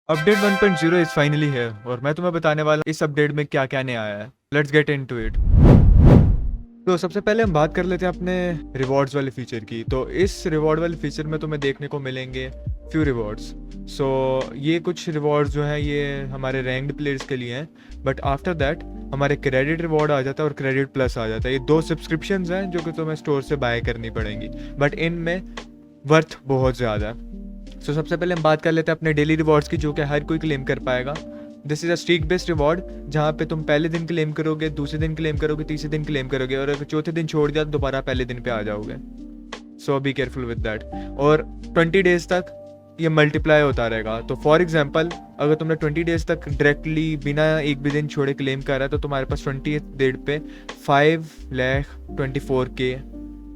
Update 1.0 is finally है और मैं तुम्हें बताने वाला हूँ इस अपडेट में क्या क्या नया आया है। Let's get into it. तो सबसे पहले हम बात कर लेते हैं अपने रिवॉर्ड्स वाले फीचर की। तो इस रिवॉर्ड वाले फीचर में तुम्हें देखने को मिलेंगे फ्यू रिवॉर्ड्स। सो ये कुछ रिवॉर्ड्स जो हैं ये हमारे रैंक्ड प्लेयर्स के लिए हैं, बट आफ्टर दैट हमारे क्रेडिट रिवॉर्ड आ जाता है और क्रेडिट प्लस आ जाता है। ये दो सब्सक्रिप्शंस हैं जो कि तुम्हें स्टोर से बाय करनी पड़ेंगी, बट इनमें वर्थ बहुत ज़्यादा है। सो सबसे पहले हम बात कर लेते हैं अपने डेली रिवॉर्ड्स की, जो कि हर कोई क्लेम कर पाएगा। This is a streak based reward, जहाँ पे तुम पहले दिन क्लेम करोगे, दूसरे दिन क्लेम करोगे, तीसरे दिन क्लेम करोगे, और अगर चौथे दिन छोड़ दिया तो दोबारा पहले दिन पे आ जाओगे। सो बी केयरफुल विद दैट। और 20 डेज तक ये मल्टीप्लाई होता रहेगा। तो फॉर एग्जाम्पल अगर तुमने 20 डेज तक डायरेक्टली बिना एक भी दिन छोड़े क्लेम करा है तो तुम्हारे पास 20th डेट पे 5,24,000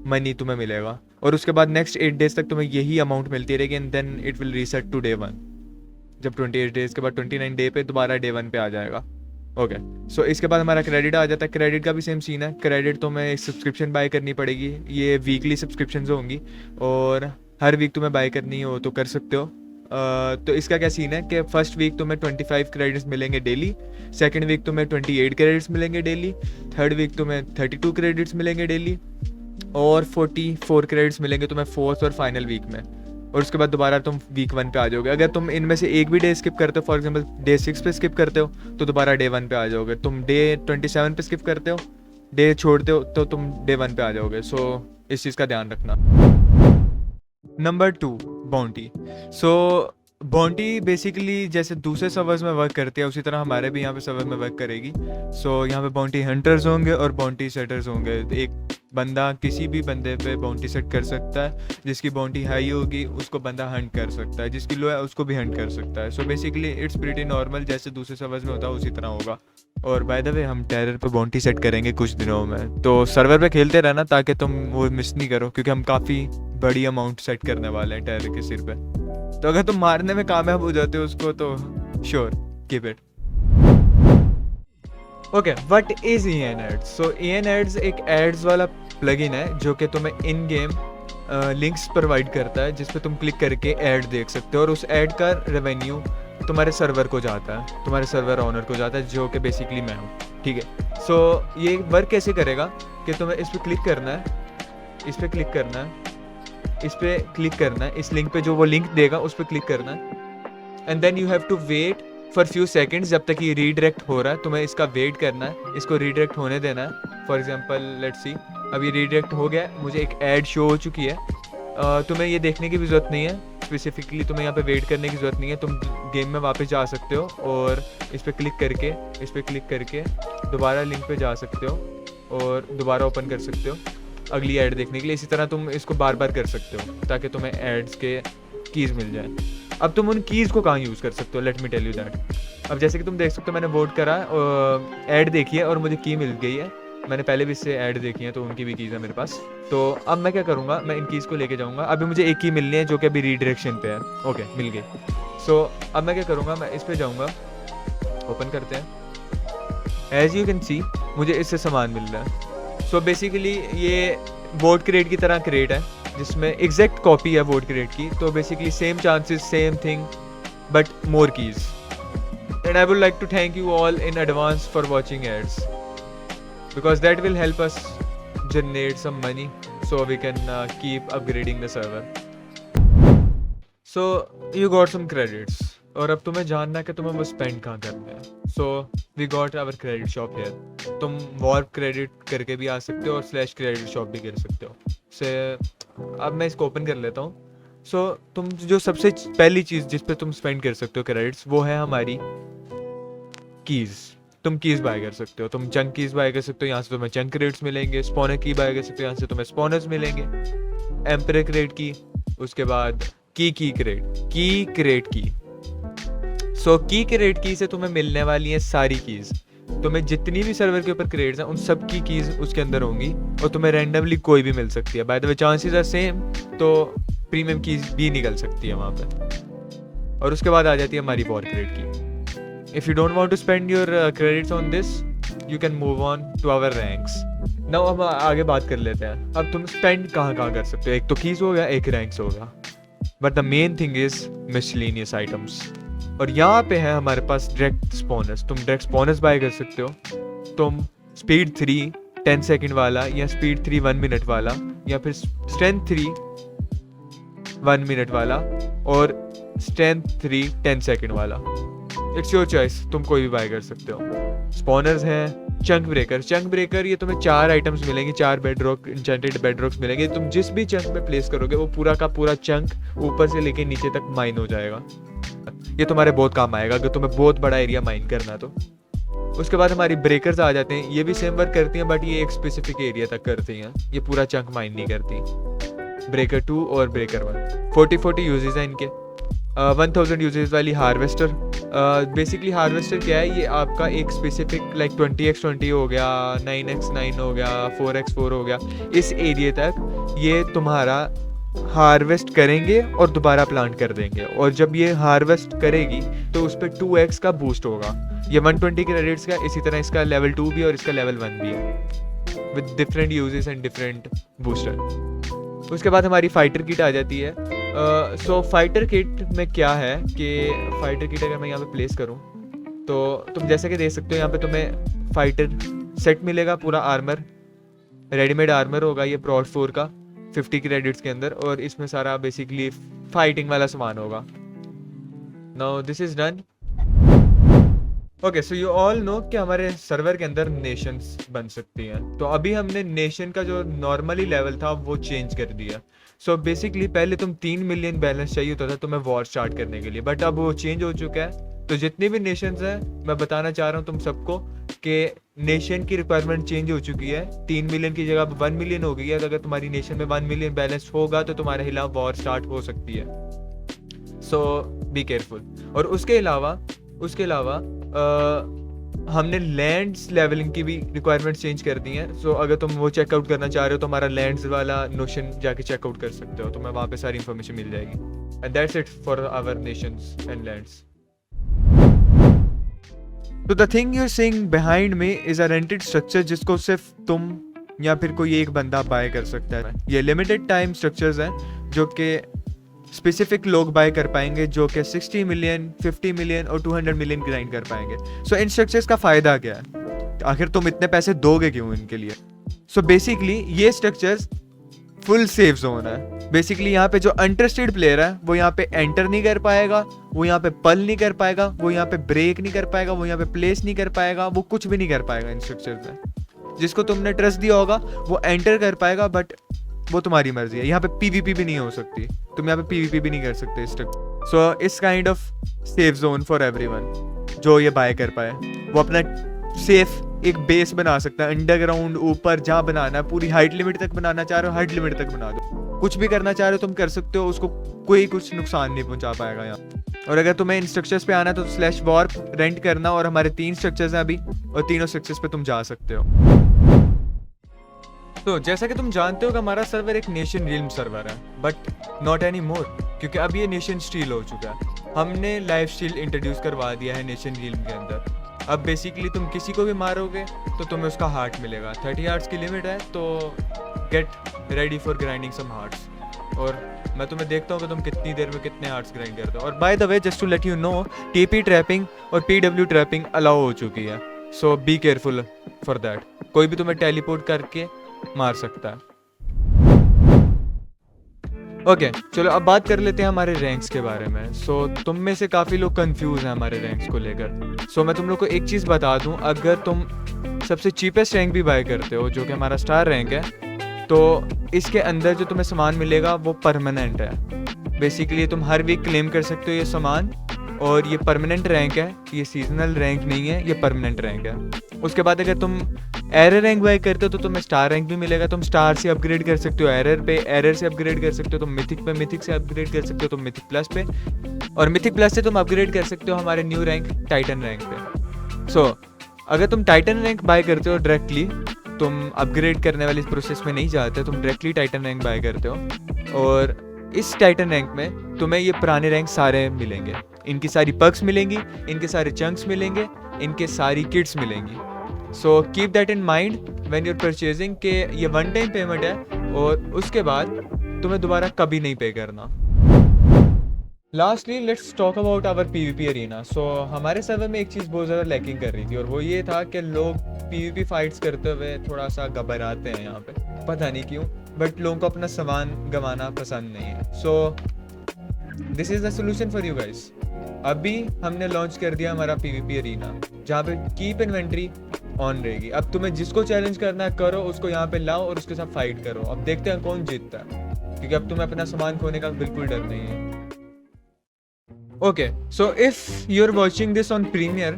मनी तुम्हें मिलेगा, और उसके बाद नेक्स्ट 8 डेज तक तुम्हें यही अमाउंट मिलती रहेगी, and then it will reset to day 1। जब 28 डेज के बाद 29 डे पे दोबारा डे 1 पे आ जाएगा। ओके, सो इसके बाद हमारा क्रेडिट आ जाता है। क्रेडिट का भी सेम सीन है। क्रेडिट तुम्हें एक सब्सक्रिप्शन बाय करनी पड़ेगी। ये वीकली सब्सक्रिप्शन होंगी और हर वीक तुम्हें बाय करनी हो तो कर सकते हो। तो इसका क्या सीन है कि फर्स्ट वीक तुम्हें 25 क्रेडिट्स मिलेंगे डेली, सेकेंड वीक तुम्हें 28 क्रेडिट्स मिलेंगे डेली, थर्ड वीक तुम्हें 32 क्रेडिट्स मिलेंगे डेली, और 44 क्रेडिट्स मिलेंगे तुम्हें फोर्थ और फाइनल वीक में। और उसके बाद दोबारा तुम वीक 1 पे आ जाओगे। अगर तुम इनमें से एक भी डे स्किप करते हो, फॉर एग्जांपल डे 6 पे स्किप करते हो तो दोबारा डे 1 पे आ जाओगे। तुम डे 27 पे स्किप करते हो, डे छोड़ते हो तो तुम डे 1 पे आ जाओगे। सो इस चीज़ का ध्यान रखना। Number 2, bounty. So bounty basically जैसे दूसरे सर्वर्स में वर्क करती है उसी तरह हमारे भी यहाँ पे सर्वर में वर्क करेगी। सो यहाँ पे बाउंटी हंटर्स होंगे और बाउंटी सेटर्स होंगे। एक बंदा किसी भी बंदे पे बाउंटी सेट कर सकता है। जिसकी बाउंटी हाई होगी उसको बंदा हंट कर सकता है, जिसकी लो है उसको भी हंट कर सकता है। So basically it's pretty normal, जैसे दूसरे सर्वर्स में होता है उसी तरह होगा। और बाय द वे हम टेरर पे बाउंटी सेट करेंगे कुछ दिनों में, तो सर्वर पे खेलते रहना ताकि तुम वो मिस नहीं करो, क्योंकि हम काफ़ी बड़ी अमाउंट सेट करने वाले हैं टेरर के सिर पे। तो अगर तुम मारने में कामयाब हो जाते हो उसको तो sure keep it. Okay, what is EN ads? So EN ads एक एड्स वाला प्लगइन है जो कि तुम्हें इन गेम लिंक्स प्रोवाइड करता है, जिस पे तुम क्लिक करके ऐड देख सकते हो, और उस ऐड का रेवेन्यू तुम्हारे सर्वर को जाता है, तुम्हारे सर्वर ऑनर को जाता है, जो कि बेसिकली मैं हूँ। ठीक है, सो ये वर्क कैसे करेगा कि तुम्हें इस पर क्लिक करना है, इस पर क्लिक करना है, इस पे क्लिक करना है, इस लिंक पे जो वो लिंक देगा उस पर क्लिक करना है, and then you have to wait for few seconds जब तक ये रीडायरेक्ट हो रहा है। तुम्हें इसका वेट करना है, इसको रीडायरेक्ट होने देना है। फॉर एग्जांपल लेट्स सी, अब ये रीडायरेक्ट हो गया, मुझे एक ऐड शो हो चुकी है। तुम्हें ये देखने की भी ज़रूरत नहीं है, स्पेसिफिकली तुम्हें यहाँ पे वेट करने की ज़रूरत नहीं है। तुम गेम में वापस जा सकते हो और इस पर क्लिक करके दोबारा लिंक पे जा सकते हो और दोबारा ओपन कर सकते हो अगली ऐड देखने के लिए। इसी तरह तुम इसको बार बार कर सकते हो ताकि तुम्हें एड्स के कीज़ मिल जाए। अब तुम उन कीज़ को कहाँ यूज़ कर सकते हो, let me tell you that. अब जैसे कि तुम देख सकते हो मैंने वोट करा, ऐड देखी है और मुझे की मिल गई है। मैंने पहले भी इससे ऐड देखी है तो उनकी भी कीज़ है मेरे पास। तो अब मैं क्या करूँगा, मैं इन कीज़ को लेके जाऊँगा। अभी मुझे एक की मिलनी है जो कि अभी रीडायरेक्शन पे है। ओके, मिल गई। सो अब मैं क्या करूँगा, मैं इस पर जाऊँगा, ओपन करते हैं। एज यू कैन सी मुझे इससे सामान मिल रहा है। सो बेसिकली ये वोट क्रेट की तरह क्रेट है जिसमें एग्जैक्ट कॉपी है वोट क्रेट की। तो basically same chances, same thing, but more keys. And I would like to thank you all in advance for watching ads, because that will help us generate some money so we can keep upgrading the server. So you got some credits, और अब तुम्हें जानना है कि तुम्हें वो spend कहाँ करना है। So we got our credit shop here. तुम warp credit करके भी आ सकते हो और slash credit shop भी कर सकते हो। से अब मैं इसको ओपन कर लेता हूँ। So तुम जो सबसे पहली चीज़ जिस पे तुम स्पेंड कर सकते हो क्रेडिट्स, वो है हमारी कीज़। तुम कीज़ बाय कर सकते हो, तुम चंक कीज़ बाय कर सकते हो, यहाँ से तुम्हें चंक क्रेडिट्स मिलेंगे। स्पॉनर की बाय कर सकते हो, यहाँ से तुम्हें स्पॉनर्स मिलेंगे। एम्परर क्रेड की, उसके बाद की क्रेड की। सो की क्रेड की से तुम्हें मिलने वाली हैं सारी कीज़। तुम्हें जितनी भी सर्वर के ऊपर क्रेड्स हैं उन सब की कीज़ उसके अंदर होंगी, और तुम्हें रैंडमली कोई भी मिल सकती है। By the way chances are same, तो प्रीमियम कीज़ भी निकल सकती है वहाँ पर। और उसके बाद आ जाती है हमारी वॉर क्रेड की। If you don't want to spend your credits on this, you can move on to our ranks. Now हम आगे बात कर लेते हैं। अब तुम spend कहाँ कर सकते हो। एक तो keys हो गया, एक ranks हो गया, but the main thing is miscellaneous items. और यहाँ पे है हमारे पास डायरेक्ट स्पॉनर्स। तुम डायरेक्ट स्पॉनर्स बाय कर सकते हो। तुम स्पीड 3 10 सेकंड वाला, या स्पीड 3 1 मिनट वाला, या फिर स्ट्रेंथ 3 1 मिनट वाला, और स्ट्रेंथ 3 10 सेकंड वाला। इट्स योर चॉइस, तुम कोई भी बाय कर सकते हो। स्पॉनर्स हैं चंक ब्रेकर। चंक ब्रेकर ये तुम्हें 4 आइटम्स मिलेंगे, 4 बेडरॉक इंचेंटेड बेडरॉक्स मिलेंगे। तुम जिस भी चंक में प्लेस करोगे वो पूरा का पूरा चंक ऊपर से लेके नीचे तक माइन हो जाएगा। ये तुम्हारे बहुत काम आएगा अगर तुम्हें बहुत बड़ा एरिया माइन करना तो। उसके बाद हमारी ब्रेकर्स आ जाते हैं। ये भी सेम वर्क करती हैं बट ये एक स्पेसिफिक एरिया तक करती हैं, ये पूरा चंक माइन नहीं करती। ब्रेकर 2 और ब्रेकर 1 40 यूजेस हैं इनके। 1000 यूजेस वाली हार्वेस्टर। बेसिकली हार्वेस्टर क्या है, ये आपका एक स्पेसिफिक लाइक 20x20 हो गया, 9x9 हो गया, 4x4 हो गया, इस एरिया तक ये तुम्हारा हार्वेस्ट करेंगे और दोबारा प्लांट कर देंगे। और जब ये हार्वेस्ट करेगी तो उस पर 2x का बूस्ट होगा। ये 120 क्रेडिट्स का, इसी तरह इसका लेवल 2 भी और इसका लेवल 1 भी है with different uses and different booster. उसके बाद हमारी फाइटर किट आ जाती है। सो फाइटर किट में क्या है कि फाइटर किट अगर मैं यहाँ पे प्लेस करूँ तो तुम जैसे कि देख सकते हो, यहाँ पे तुम्हें फाइटर सेट मिलेगा, पूरा आर्मर, रेडीमेड आर्मर होगा ये प्रॉड 4 का 50 क्रेडिट्स के अंदर, और इसमें सारा बेसिकली फाइटिंग वाला सामान होगा। Now this is done. Okay, so you all know कि हमारे सर्वर के अंदर नेशंस बन सकती हैं। तो अभी हमने नेशन का जो नॉर्मली लेवल था वो चेंज कर दिया। सो बेसिकली पहले तुम 3 मिलियन बैलेंस चाहिए होता था तुम्हें वॉर स्टार्ट करने के लिए, बट अब वो चेंज हो चुका है। तो जितने भी नेशंस हैं मैं बताना चाह रहा हूँ तुम सबको कि नेशन की रिक्वायरमेंट चेंज हो चुकी है। 3 मिलियन की जगह 1 मिलियन हो गई है। अगर तुम्हारी नेशन में 1 मिलियन बैलेंस होगा तो तुम्हारे खिलाफ वॉर स्टार्ट हो सकती है। So be careful. और उसके अलावा हमने लैंड्स लेवलिंग की भी रिक्वायरमेंट चेंज कर दी हैं। सो अगर तुम वो चेकआउट करना चाह रहे हो तो हमारा लैंड्स वाला नोशन जाके चेकआउट कर सकते हो, तुम्हें वहाँ पे सारी इन्फॉर्मेशन मिल जाएगी। And that's it for our nations and lands. तो the thing you are seeing behind me is a rented structure जिसको सिर्फ तुम या फिर कोई एक बंदा बाय कर सकता है। ये लिमिटेड टाइम स्ट्रक्चर्स हैं जो कि स्पेसिफिक लोग बाय कर पाएंगे, जो कि 60 मिलियन 50 मिलियन और 200 मिलियन ग्राइंड कर पाएंगे। सो इन स्ट्रक्चर्स का फायदा क्या है, आखिर तुम इतने पैसे दोगे क्यों इनके लिए? सो बेसिकली ये स्ट्रक्चर्स फुल सेफ जोन है। बेसिकली यहाँ पे जो अनट्रस्टेड प्लेयर है वो यहाँ पे एंटर नहीं कर पाएगा, वो यहाँ पे पल नहीं कर पाएगा, वो यहाँ पे ब्रेक नहीं कर पाएगा, वो यहाँ पे प्लेस नहीं कर पाएगा, वो कुछ भी नहीं कर पाएगा इन स्ट्रक्चर्स में। जिसको तुमने ट्रस्ट दिया होगा वो एंटर कर पाएगा, बट वो तुम्हारी मर्जी है। यहाँ पे पीवीपी भी नहीं हो सकती, तुम यहाँ पे पीवीपी भी नहीं कर सकते इस तक। सो इस kind of safe zone for everyone जो ये बाय कर पाए। वो अपना सेफ एक बेस बना सकता है अंडरग्राउंड, ऊपर जहाँ बनाना है, पूरी हाइट लिमिट तक बनाना चाह रहे हो हाइट लिमिट तक बना दो। कुछ भी करना चाह रहे हो तुम कर सकते हो, उसको कोई कुछ नुकसान नहीं पहुंचा पाएगा यहाँ। और अगर तुम्हें इन स्ट्रक्चर्स पे आना है तो /warp रेंट करना, और हमारे 3 स्ट्रक्चर्स हैं अभी, और तीनों स्ट्रक्चर्स पे तुम जा सकते हो। तो जैसा कि तुम जानते हो कि हमारा सर्वर एक नेशन रियल्म सर्वर है, बट नॉट एनी मोर, क्योंकि अब ये नेशन स्टील हो चुका है। हमने लाइफ स्टील इंट्रोड्यूस करवा दिया है नेशन रियल्म के अंदर। अब बेसिकली तुम किसी को भी मारोगे तो तुम्हें उसका हार्ट मिलेगा। 30 हार्ट्स की लिमिट है, तो get ready for grinding some hearts. और मैं तुम्हें देखता हूँ कि तुम कितनी देर में कितने हार्ट्स ग्राइंड करते हो। और by the way, just to let you know, TP trapping और पीडब्ल्यू ट्रैपिंग अलाउ हो चुकी है। So be careful for that. कोई भी तुम्हें टेलीपोर्ट करके मार सकता है। ओके, चलो अब बात कर लेते हैं हमारे रैंक्स के बारे में। सो तुम में से काफ़ी लोग कंफ्यूज हैं हमारे रैंक्स को लेकर। सो मैं तुम लोग को एक चीज़ बता दूं, अगर तुम सबसे चीपेस्ट रैंक भी बाय करते हो जो कि हमारा स्टार रैंक है, तो इसके अंदर जो तुम्हें सामान मिलेगा वो परमानेंट है। बेसिकली तुम हर वीक क्लेम कर सकते हो ये सामान, और ये परमानेंट रैंक है, ये सीजनल रैंक नहीं है, ये परमानेंट रैंक है। उसके बाद अगर तुम एरर रैंक बाय करते हो तो तुम्हें स्टार रैंक भी मिलेगा। तुम स्टार से अपग्रेड कर सकते हो एरर पे, एरर से अपग्रेड कर सकते हो तुम मिथिक पे, मिथिक से अपग्रेड कर सकते हो तुम मिथिक प्लस पे, और मिथिक प्लस से तुम अपग्रेड कर सकते हो हमारे न्यू रैंक टाइटन रैंक पे। सो अगर तुम टाइटन रैंक बाय करते हो डायरेक्टली, तुम अपग्रेड करने वाली प्रोसेस में नहीं जाते, तुम डायरेक्टली टाइटन रैंक बाय करते हो, और इस टाइटन रैंक में तुम्हें ये पुराने रैंक सारे मिलेंगे। इनकी सारी पर्क्स मिलेंगी, इनके सारे चंक्स मिलेंगे, इनके सारी किट्स मिलेंगी। So keep that in mind when you are purchasing कि ये वन टाइम पेमेंट है, और उसके बाद तुम्हें दोबारा कभी नहीं पे करना। Lastly let's talk about our PvP arena. So हमारे सर्वर में एक चीज़ बहुत ज़्यादा लैकिंग कर रही थी, और वो ये था कि लोग पीवीपी फाइट्स करते हुए थोड़ा सा घबराते हैं यहाँ पे, पता नहीं क्यों, बट लोगों को अपना सामान गंवाना पसंद नहीं है। So this is the solution for you guys. अभी हमने लॉन्च कर दिया हमारा पीवीपी अरीना, जहाँ पे कीप इन्वेंट्री ऑन रहेगी। अब तुम्हें जिसको चैलेंज करना है करो, उसको यहाँ पे लाओ और उसके साथ फाइट करो। अब देखते हैं कौन जीतता है, क्योंकि अब तुम्हें अपना सामान खोने का बिल्कुल डर नहीं है। Okay, so if you're watching this on Premiere,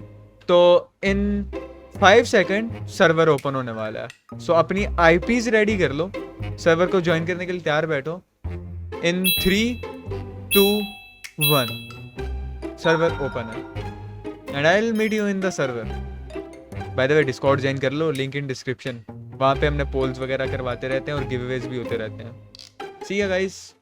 तो in 5 सेकंड सर्वर ओपन होने वाला है। सो अपनी IPs रेडी कर लो, सर्वर को ज्वाइन करने के लिए तैयार बैठो। इन 3, 2, 1 सर्वर ओपन है, and I will meet you in the server. By the way Discord join कर लो, लिंक इन डिस्क्रिप्शन। वहाँ पे हमने पोल्स वगैरह करवाते रहते हैं और गिव अवेज भी होते रहते हैं। सी यू गाइस।